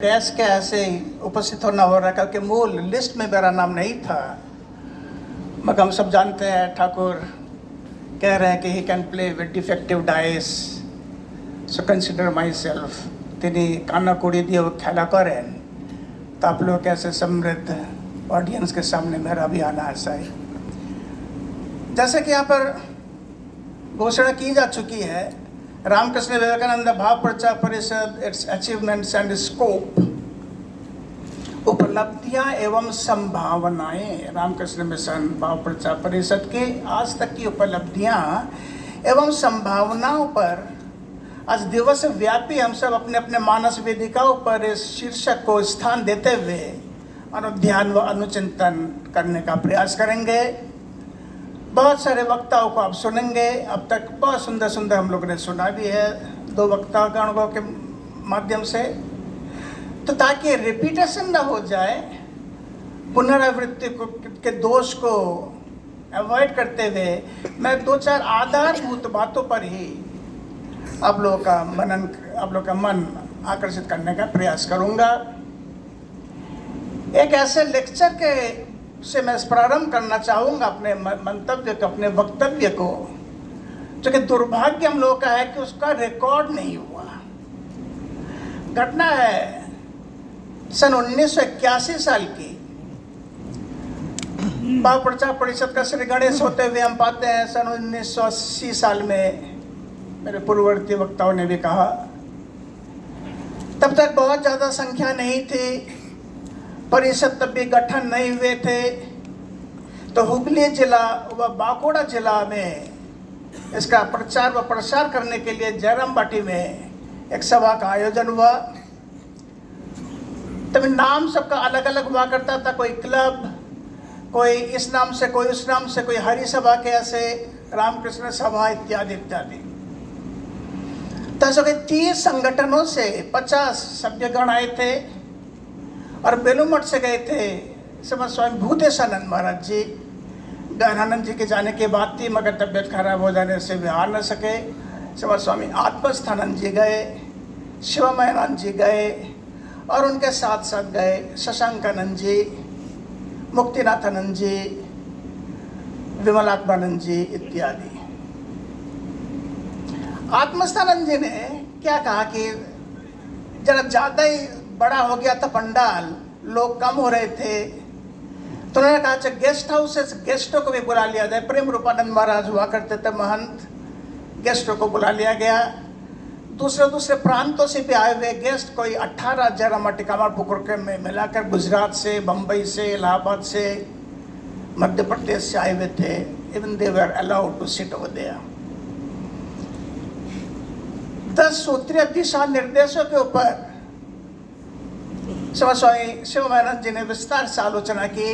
Gas के ऐसे ही उपस्थित होना हो रहा है क्योंकि मूल लिस्ट में मेरा नाम नहीं था। मगर हम सब जानते हैं ठाकुर कह रहे हैं कि he can play with defective dice, so consider my self. तिनी काना कुड़ी दिए वो खेला करें तो आप लोग कैसे समृद्ध ऑडियंस के सामने मेरा भी आना ऐसा ही। जैसे कि यहाँ पर घोषणा की जा चुकी है, रामकृष्ण विवेकानंद भाव प्रचार परिषद, इट्स अचीवमेंट्स एंड स्कोप, उपलब्धियां एवं संभावनाएं। रामकृष्ण मिशन भाव प्रचार परिषद के आज तक की उपलब्धियां एवं संभावनाओं पर आज दिवस व्यापी हम सब अपने अपने मानस वेदिकाओं पर इस शीर्षक को स्थान देते हुए अनुध्यान व अनुचिंतन करने का प्रयास करेंगे। बहुत सारे वक्ताओं को आप सुनेंगे। अब तक बहुत सुंदर सुंदर हम लोगों ने सुना भी है 2 वक्तागणों के माध्यम से, तो ताकि रिपीटेशन ना हो जाए, पुनरावृत्ति के दोष को अवॉइड करते हुए मैं 2-4 आधारभूत बातों पर ही आप लोगों का मन आकर्षित करने का प्रयास करूंगा। एक ऐसे लेक्चर के से मैं प्रारंभ करना चाहूँगा अपने मंतव्य को, अपने वक्तव्य को, जो कि दुर्भाग्य हम लोगों का है कि उसका रिकॉर्ड नहीं हुआ। घटना है सन 1981 साल की। भाव प्रचार परिषद का श्री गणेश होते हुए हम पाते हैं सन 1980 साल में, मेरे पूर्ववर्ती वक्ताओं ने भी कहा, तब तक बहुत ज़्यादा संख्या नहीं थी, परिषद तब भी गठन नहीं हुए थे। तो हुगली जिला व बांकुड़ा जिला में इसका प्रचार व प्रसार करने के लिए जयराम बाटी में एक सभा का आयोजन हुआ। तभी नाम सबका अलग अलग हुआ करता था, कोई क्लब, कोई इस नाम से, कोई उस नाम से, कोई हरि सभा के ऐसे, रामकृष्ण सभा इत्यादि इत्यादि। तो ऐसे 30 संगठनों से 50 सभ्यगण आए थे और बेलूमठ से गए थे समझ स्वामी भूतेशानंद महाराज जी। गहनानंद जी के जाने की बात थी मगर तबीयत खराब हो जाने से वे आ न सके। समझ स्वामी आत्मस्थानंद जी गए, शिवमयानंद जी गए और उनके साथ साथ गए शशांकानंद जी, मुक्तिनाथानंद जी, विमलात्मानंद जी इत्यादि। आत्मस्थानंद जी ने क्या कहा कि जरा ज़्यादा ही बड़ा हो गया था पंडाल, लोग कम हो रहे थे, तो उन्होंने कहा अच्छा गेस्ट हाउस से गेस्टों को भी बुला लिया जाए। प्रेम रूपानंद महाराज हुआ करते थे महंत, गेस्टों को बुला लिया गया। दूसरे प्रांतों से भी आए हुए गेस्ट, कोई 18 जयराम टिकामा पुकुर में मिलाकर गुजरात से, बम्बई से, इलाहाबाद से, मध्य प्रदेश से आए हुए थे। Even they were allowed to sit over there. 10 सूत्रीय दिशा निर्देशों के ऊपर स्वामी शिवमयानंद जी ने विस्तार से आलोचना की।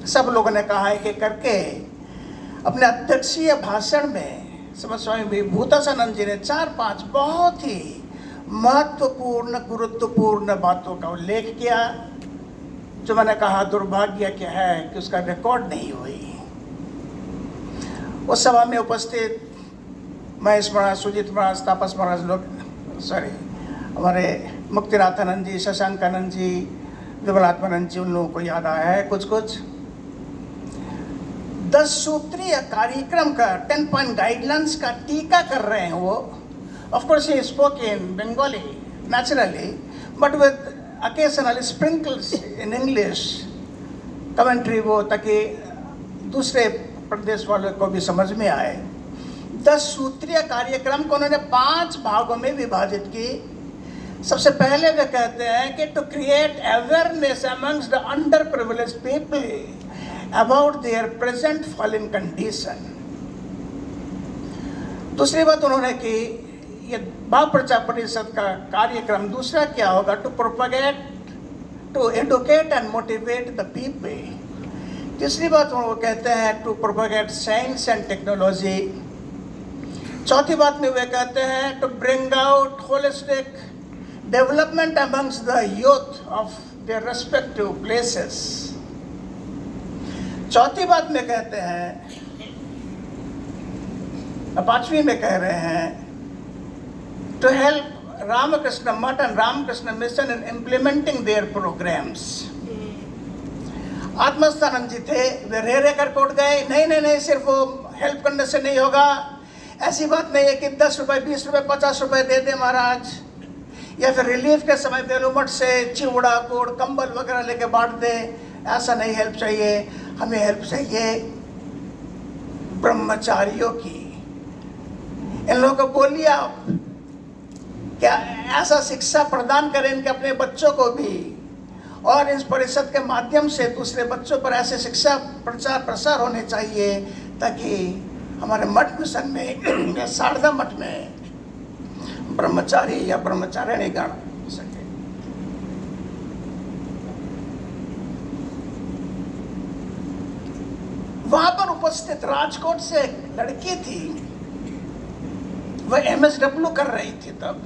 सब लोगों ने कहा है कि करके अपने अध्यक्षीय भाषण में स्वामी विभूतानंद जी ने 4-5 बहुत ही महत्वपूर्ण गुरुत्वपूर्ण बातों का उल्लेख किया, जो मैंने कहा दुर्भाग्य क्या है कि उसका रिकॉर्ड नहीं हुई। उस सभा में उपस्थित महेश महाराज, सुजीत महाराज, तापस महाराज लोग, हमारे मुक्तिनाथानंद जी, शशांकानंद जी, विमलात्मानंद जी, उन लोगों को याद आया है कुछ कुछ। 10 सूत्रीय कार्यक्रम का 10 पॉइंट गाइडलाइंस का टीका कर रहे हैं वो। Of course he spoke in Bengali naturally, but with occasional sprinkles in English commentary वो, ताकि दूसरे प्रदेश वालों को भी समझ में आए। 10 सूत्रीय कार्यक्रम को उन्होंने 5 भागों में विभाजित की। सबसे पहले वे कहते हैं कि to create awareness amongst the underprivileged people about their present fallen condition. दूसरी बात उन्होंने की, ये भाव प्रचार परिषद का कार्यक्रम दूसरा क्या होगा, to propagate, to educate and motivate the people. तीसरी बात वो कहते हैं to propagate science and technology. चौथी बात में वे कहते हैं to bring out holistic development amongst the youth of their respective places. चौथी बात में कहते हैं, 5वीं में कह रहे हैं to help Ramakrishna Mutt and Ramakrishna Mission in implementing their programs. Atmasthananda ji थे, वे रह कर कोट गए, नहीं, सिर्फ वो हेल्प करने से नहीं होगा, ऐसी बात नहीं है कि 10 रुपए 20 रुपए 50 रुपए दे दे महाराज, या फिर रिलीफ के समय बेलूमठ से चिवड़ा गुड़ कंबल वगैरह लेके बांट दे, ऐसा नहीं हेल्प चाहिए। हमें हेल्प चाहिए ब्रह्मचारियों की। इन लोगों को बोलिए आप क्या ऐसा शिक्षा प्रदान करें कि अपने बच्चों को भी और इस परिषद के माध्यम से दूसरे बच्चों पर ऐसे शिक्षा प्रचार प्रसार होने चाहिए ताकि हमारे मठ मिशन में या शारदा मठ में ब्रह्मचारी या ब्रह्मचारिणी गण सके। वहां पर उपस्थित राजकोट से एक लड़की थी, वह MSW कर रही थी तब,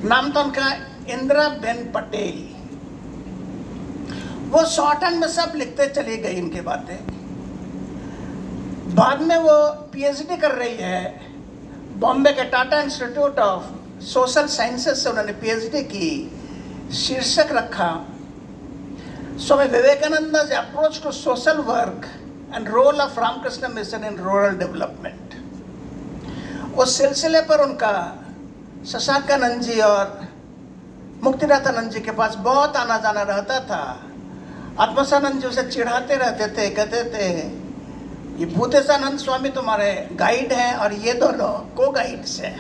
नाम था उनका इंदिरा बेन पटेल। वो शॉर्ट हैंड में सब लिखते चली गई इनकी बातें। बाद में वो PhD कर रही है बॉम्बे के Tata institute of social sciences से, उन्होंने PhD की। शीर्षक रखा Swami Vivekananda's approach to social work and role of Ramakrishna Mission in rural development. उस सिलसिले पर उनका शशांकानंद जी और मुक्तिनाथानंद जी के पास बहुत आना जाना रहता था। आत्मसानंद जी उसे चिढ़ाते रहते थे, कहते थे ये भूतेशानंद स्वामी तुम्हारे गाइड हैं और ये दोनों को गाइड्स हैं।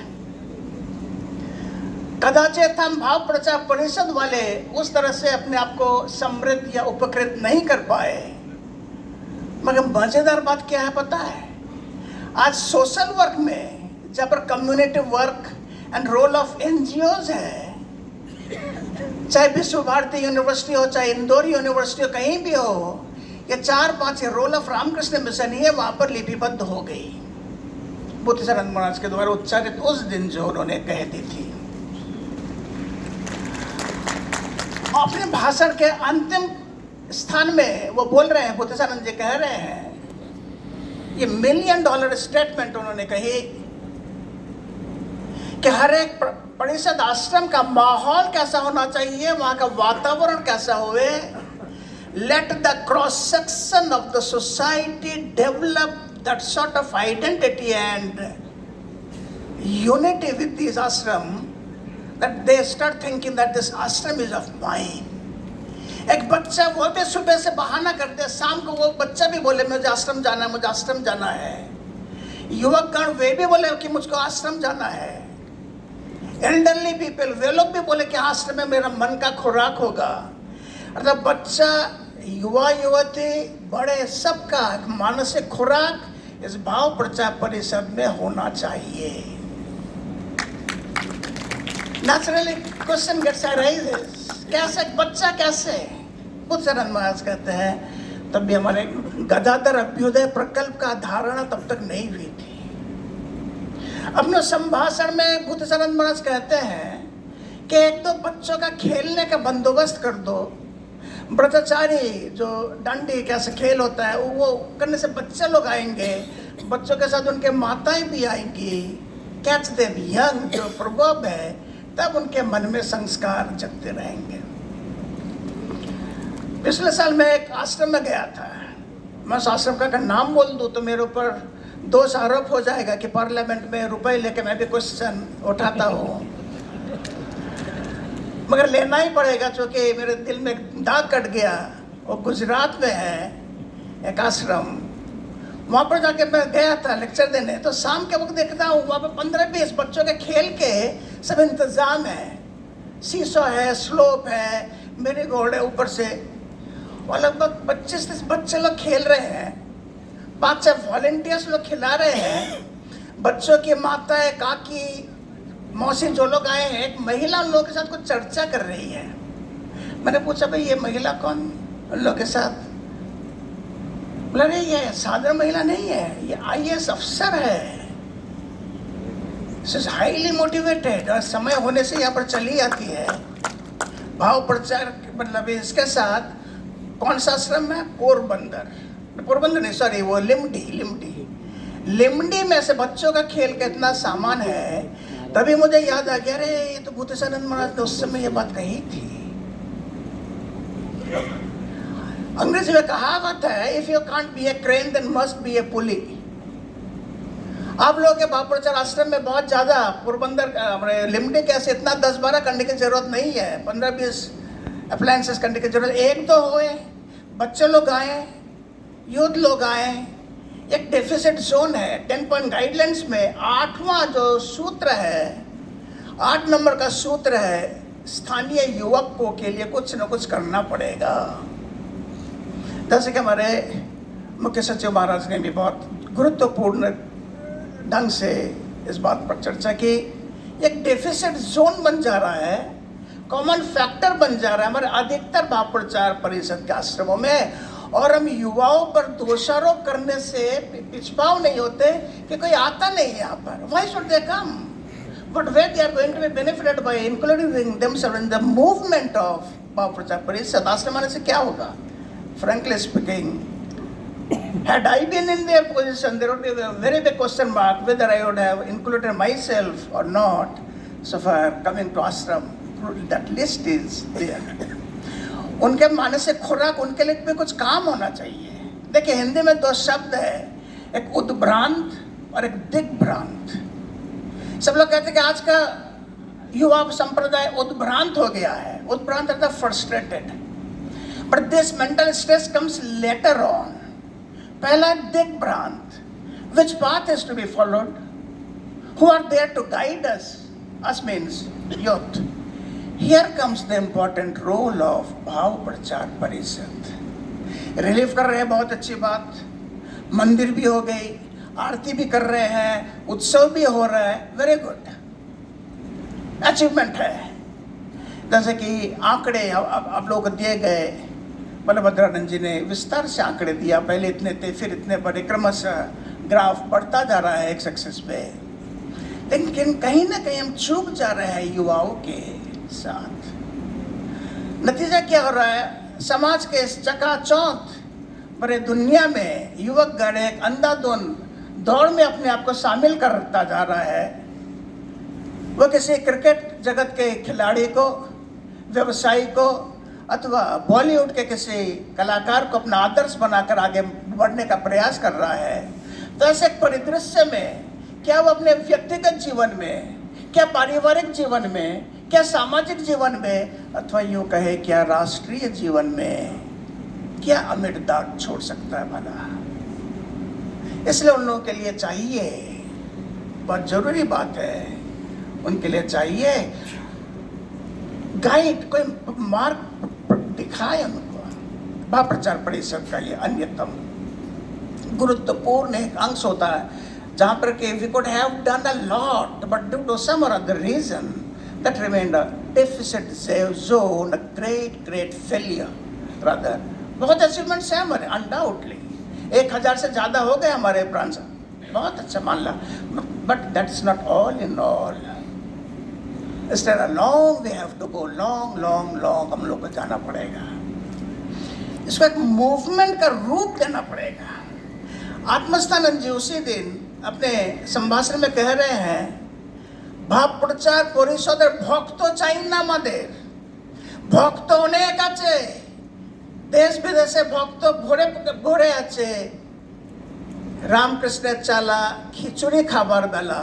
कदाचित हम भाव प्रचार परिषद वाले उस तरह से अपने आप को समृद्ध या उपकृत नहीं कर पाए, मगर मजेदार बात क्या है पता है, आज सोशल वर्क में जहाँ पर community work and role of NGOs है, चाहे विश्व भारती यूनिवर्सिटी हो, चाहे इंदौर यूनिवर्सिटी हो, कहीं भी हो, ये 4-5 रोल ऑफ रामकृष्ण मिशन ही है, वहां पर लिपिबद्ध हो गई बुद्धिसानंद महाराज के द्वारा उच्चारित उस दिन जो उन्होंने कह दी थी। अपने भाषण के अंतिम स्थान में वो बोल रहे हैं, बुद्धिसानंद जी कह रहे हैं, ये $1 मिलियन स्टेटमेंट उन्होंने कही कि हर एक परिषद आश्रम का माहौल कैसा होना चाहिए, वहां का वातावरण कैसा हुए। Let the cross section of the society develop that sort of identity and unity with this ashram that they start thinking that this ashram is of mine. एक बच्चा वो भी सुबह से बहाना करते, शाम को वो बच्चा भी बोले मुझे आश्रम जाना है, मुझे आश्रम जाना है। युवक गण वे भी बोले कि मुझको आश्रम जाना है। एल्डरली पीपल वे लोग भी बोले कि आश्रम में मेरा मन का खुराक होगा। अर्थात बच्चा, युवा युवती, बड़े सबका मानसिक खुराक इस भाव प्रचार परिषद में होना चाहिए। नेचुरली क्वेश्चन गेट्स अराइजेस, कैसे बच्चा कैसे? बुद्धिसानंद महाराज कहते हैं तब भी हमारे गदाधर अभ्युदय प्रकल्प का धारणा तब तक नहीं हुई थी। अपने संभाषण में बुद्धिसानंद महाराज कहते हैं कि एक तो बच्चों का खेलने का बंदोबस्त कर दो। ब्रह्मचारी जो डंडी कैसे खेल होता है वो करने से बच्चे लोग आएंगे, बच्चों के साथ उनके माताएं भी आएंगी। कैच देम यंग जो प्रभाव है, तब उनके मन में संस्कार जगते रहेंगे। पिछले साल मैं एक आश्रम में गया था। मैं उस आश्रम का अगर नाम बोल दूं तो मेरे ऊपर दोष आरोप हो जाएगा कि पार्लियामेंट में रुपए लेके मैं भी क्वेश्चन उठाता हूँ, मगर लेना ही पड़ेगा क्योंकि मेरे दिल में दाग कट गया। वो गुजरात में है एक आश्रम, वहाँ पर जाके मैं गया था लेक्चर देने। तो शाम के वक्त देखता हूँ वहाँ पर 15-20 बच्चों के खेल के सब इंतज़ाम है, सीसो है, स्लोप है, मेरी गोल्ड है, ऊपर से और लगभग 25-30 बच्चे लोग खेल रहे हैं। 5-6 वॉलंटियर्स लोग खिला रहे हैं। बच्चों की माताएं, काकी, मौसी जो लोग आए हैं, एक महिला उन लोगों के साथ कुछ चर्चा कर रही है। मैंने पूछा भाई ये महिला कौन उन लोगों के साथ? बोला नहीं ये साधारण महिला नहीं है, ये IAS अफसर है, हाईली मोटिवेटेड और समय होने से यहाँ पर चली आती है। भाव प्रचार मतलब इसके साथ कौन सा आश्रम है? पोरबंदर नहीं, सॉरी वो लिमडी में से बच्चों का खेल का इतना सामान है। तभी मुझे याद आ गया, अरे ये तो भूतेशानंद महाराज ने उस समय ये बात कही थी। अंग्रेजी में कहावत है, if you can't be a crane then must be a pulley. आप लोगों के बापरचर आश्रम में बहुत ज्यादा पोरबंदर लिमटे के ऐसे इतना 10-12 करने की जरूरत नहीं है, 15-20 अप्लायंसेस करने की जरूरत, एक तो होए, बच्चे लोग आए, यूथ लोग आए। एक डेफिसिट जोन है 10 पॉइंट गाइडलाइंस में 8वां जो सूत्र है, 8 नंबर का सूत्र है, स्थानीय युवक को के लिए कुछ न कुछ करना पड़ेगा। जैसे कि हमारे मुख्य सचिव महाराज ने भी बहुत गुरुत्वपूर्ण ढंग से इस बात पर चर्चा की। एक डेफिसिट जोन बन जा रहा है, कॉमन फैक्टर बन जा रहा है हमारे अधिकतर भाव प्रचार परिषद के आश्रमों में, और हम युवाओं पर दोषारोप करने से पिछपाव नहीं होते कि कोई आता नहीं यहाँ पर। Why should they come? But where they are going to be benefited by including themselves in the movement of भाव प्रचार परिषद, आश्रम आने से क्या होगा? Frankly speaking, had I been in their position, there would be a very big question mark whether I would have included myself or not. So far coming to ashram, that list is there. उनके मानसिक खुराक, उनके लिए भी कुछ काम होना चाहिए। देखिए हिंदी में 2 शब्द है, एक उद्भ्रांत और एक दिग्भ्रांत। सब लोग कहते हैं कि आज का युवा संप्रदाय उद्भ्रांत हो गया है। उद्भ्रांत अर्थात frustrated, but this mental stress comes later on. पहला दिग्भ्रांत, which path is to be followed, who are there to guide us means youth. Here comes the important role of भाव प्रचार परिषद। रिलीफ कर रहे हैं, बहुत अच्छी बात, मंदिर भी हो गई, आरती भी कर रहे हैं, उत्सव भी हो रहा है, वेरी गुड, अचीवमेंट है। जैसे कि आंकड़े आप लोग को दिए गए, बलभद्रानंद जी ने विस्तार से आंकड़े दिया, पहले इतने थे फिर इतने बड़े, क्रमशः ग्राफ बढ़ता जा रहा है एक सक्सेस पे। लेकिन कहीं ना कहीं हम चूक जा रहे हैं युवाओं के साथ। नतीजा क्या हो रहा है? समाज के इस चकाचौंध भरे दुनिया में युवक गण एक अंधाधुंध दौड़ में अपने आप को शामिल करता जा रहा है। वो किसी क्रिकेट जगत के खिलाड़ी को, व्यवसायी को, अथवा बॉलीवुड के किसी कलाकार को अपना आदर्श बनाकर आगे बढ़ने का प्रयास कर रहा है। तो ऐसे परिदृश्य में क्या वो अपने व्यक्तिगत जीवन में, क्या पारिवारिक जीवन में, क्या सामाजिक जीवन में, अथवा यूँ कहे क्या राष्ट्रीय जीवन में क्या अमिट दाग छोड़ सकता है भला? इसलिए उन लोगों के लिए चाहिए, बहुत जरूरी बात है, उनके लिए चाहिए गाइड, कोई मार्ग दिखाए उनको। भाव प्रचार परिषद का ये अन्यतम गुरुत्वपूर्ण एक अंश होता है, जहाँ पर कि we could have done a lot, but due to some or other reason that remained a deficit zone, a great failure rather। बहुत अचीवमेंट्स हैं हमारे, अनडाउटली 1000 से ज़्यादा हो गए हमारे प्रांत, बहुत अच्छा मान ला, but that's not all in all. Still a long we have to go, long हम लोग को जाना पड़ेगा। इसको एक मूवमेंट का रूप देना पड़ेगा। आत्मस्थानंद जी उसी दिन अपने संभाषण में कह रहे हैं, भाव प्रचार परिषद भक्त चाहिए ना আমাদের, ভক্ত অনেক আছে, দেশ বিদেশে ভক্ত ভরে ভরে আছে, রামকৃষ্ণের চালা খিচুড়ি খাবার বেলা।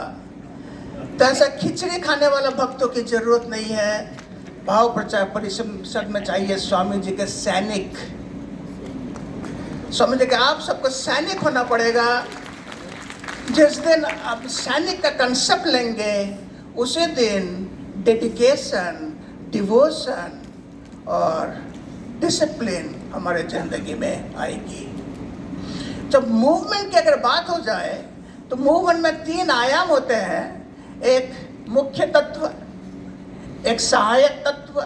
तो ऐसा खिचड़ी खाने वाला भक्तों की जरूरत नहीं है। भाव प्रचार परिषद में चाहिए स्वामी जी के सैनिक। स्वामी जी के आप सबको सैनिक होना पड़ेगा। जिस दिन आप सैनिक का कंसेप्ट लेंगे, उसी दिन डेडिकेशन, डिवोशन और डिसिप्लिन हमारे जिंदगी में आएगी। जब मूवमेंट की अगर बात हो जाए तो मूवमेंट में 3 आयाम होते हैं, एक मुख्य तत्व, एक सहायक तत्व,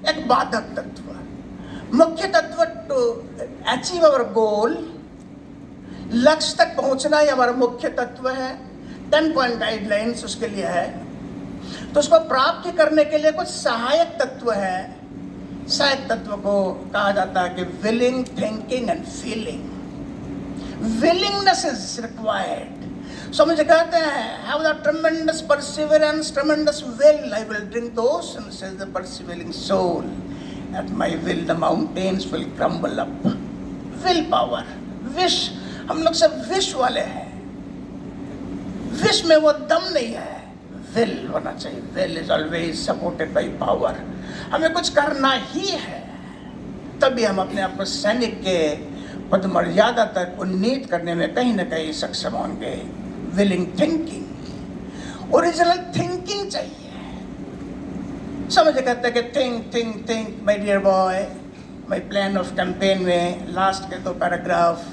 एक बाधक तत्व। मुख्य तत्व टू अचीव अवर गोल, लक्ष्य तक पहुंचना ही हमारा मुख्य तत्व है। 10 पॉइंट गाइडलाइंस उसके लिए है। तो उसको प्राप्त करने के लिए कुछ सहायक तत्व है। सहायक तत्व को कहा जाता है कि willing, thinking and feeling. Willingness is required. Swami ji कहते हैं, have the tremendous perseverance, tremendous will, I will drink the ocean, says the persevering soul. At my will the mountains will crumble up. Will power, wish, हम लोग सब wish वाले हैं, wish में वो दम नहीं है, विल होना चाहिए. Will is always supported by power. हमें कुछ करना ही है, तभी हम अपने आप को सैनिक के पद मर्यादा तक उन्नीत करने में कहीं ना कहीं सक्षम होंगे. विलिंग थिंकिंग, ओरिजिनल थिंकिंग चाहिए. समझ कहते हैं कि think my dear boy. My plan of campaign में लास्ट के 2 पैराग्राफ.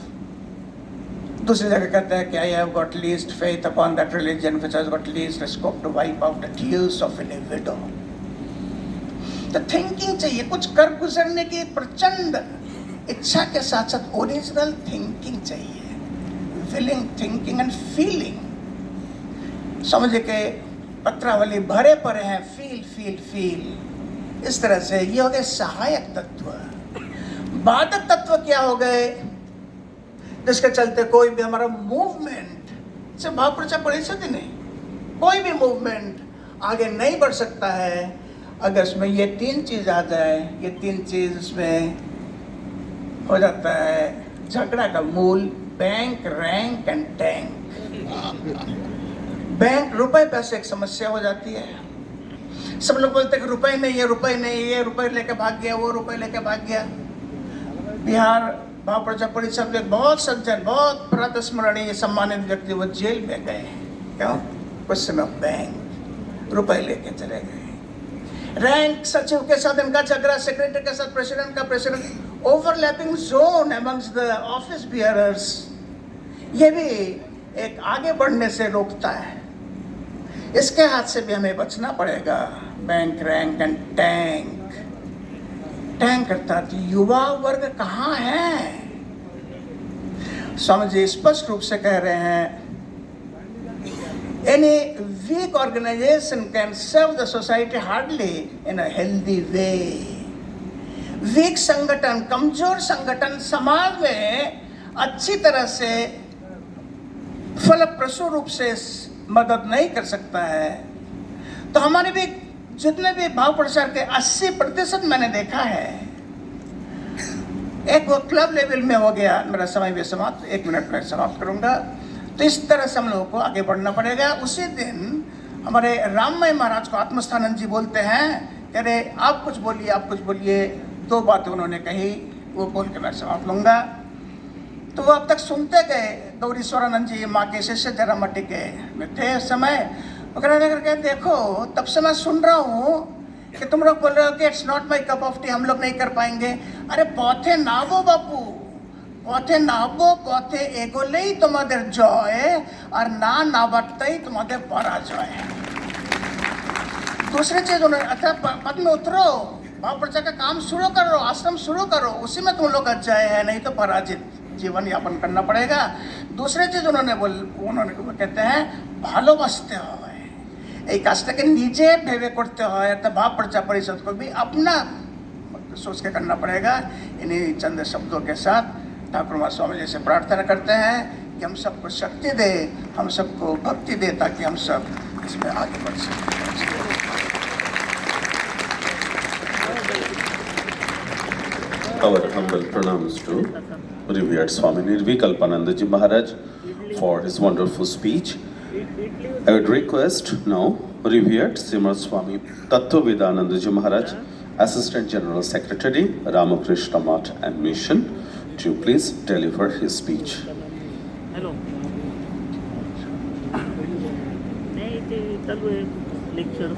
दूसरी जगह कहता है कि I have got least faith upon that religion which has got least scope to wipe out the tears of an widow. तो thinking चाहिए, कुछ कर गुजरने की प्रचंड इच्छा के साथ साथ ओरिजिनल थिंकिंग चाहिए. Willing thinking and feeling. समझ के पत्रावली भरे पड़े हैं, फील. इस तरह से ये हो गए सहायक तत्व. बाधक तत्व क्या हो गए, जिसके चलते कोई भी हमारा मूवमेंट से भाव प्रचार परिषद ही नहीं, कोई भी मूवमेंट आगे नहीं बढ़ सकता है अगर इसमें ये 3 चीज आ जाए. ये 3 चीज इसमें हो जाता है झगड़ा का मूल. Bank, rank and tank. Bank, रुपए पैसे एक समस्या हो जाती है. सब लोग बोलते हैं कि रुपए नहीं है, ये रुपए लेके भाग गया, वो रुपए लेके भाग गया. बिहार भाव प्रचार परिषद में बहुत सज्जन, बहुत प्रातस्मरणीय सम्मानित व्यक्ति वो जेल में गए. क्यों? क्वेश्चन ऑफ बैंक, रुपए लेके चले गए. रैंक, सचिव के साथ इनका झगड़ा, सेक्रेटरी के साथ प्रेसिडेंट का, president, overlapping zone amongst the office bearers. ये भी एक आगे बढ़ने से रोकता है. इसके हाथ से भी हमें बचना पड़ेगा. Bank, rank and tank. Tank अर्थात युवा वर्ग कहाँ है? स्वामी जी स्पष्ट रूप से कह रहे हैं, any weak organization can serve the society hardly in a healthy way. Weak संगठन, कमजोर संगठन समाज में अच्छी तरह से फलप्रसू रूप से मदद नहीं कर सकता है. तो हमारे भी जितने भी भाव प्रचार के 80% मैंने देखा है, एक वो क्लब लेवल में हो गया. मेरा समय भी समाप्त, 1 मिनट में समाप्त करूंगा. तो इस तरह से हम लोगों को आगे बढ़ना पड़ेगा. उसी दिन हमारे राममय महाराज को आत्मस्थानंद जी बोलते हैं, कह रहे आप कुछ बोलिए. 2 बातें उन्होंने कही, वो बोल के मैं समाप्त लूँगा. तो वो अब तक सुनते गए. गौरीश्वरानंद जी माँ के शिष्य जरामटी के में थे उस समय. वो कहने लगे, देखो तब से मैं सुन रहा हूँ कि तुम लोग बोल रहे हो कि it's not my cup of T, हम लोग नहीं कर पाएंगे. अरे पौथे नाबो बापू, পথে নাবো, পথে এগোলেই তোমাদের জয়, আর না নাবারটাই তোমাদের পরাজয়. दूसरी चीज उन्होंने, अर्थात पद में उतरो, भाव प्रचार का काम शुरू करो, आश्रम शुरू करो, उसी में तुम लोग जय है, नहीं तो पराजित जीवन यापन करना पड़ेगा. दूसरी चीज उन्होंने कहते हैं ভালোবাসতে হয়, এই কাজটাকে নিজে ভেবে করতে হয়. अर्थात भाव प्रचार परिषद को भी अपना सोच के करना पड़ेगा. इन्हीं चंद शब्दों के साथ ठाकुर महाराज स्वामी जी से प्रार्थना करते हैं कि हम सबको शक्ति दे, हम सबको भक्ति दे, ताकि हम सब इसमें आगे बढ़ सकें. Our humble pranams to revered Swami Nirvikalpananda Ji Maharaj for his wonderful speech. I would request now revered Srimad Swami Tattvavedananda Ji Maharaj, Assistant General Secretary, Ramakrishna Math and Mission, to please deliver his speech. Hello. नहीं ते चालू आहे lecture.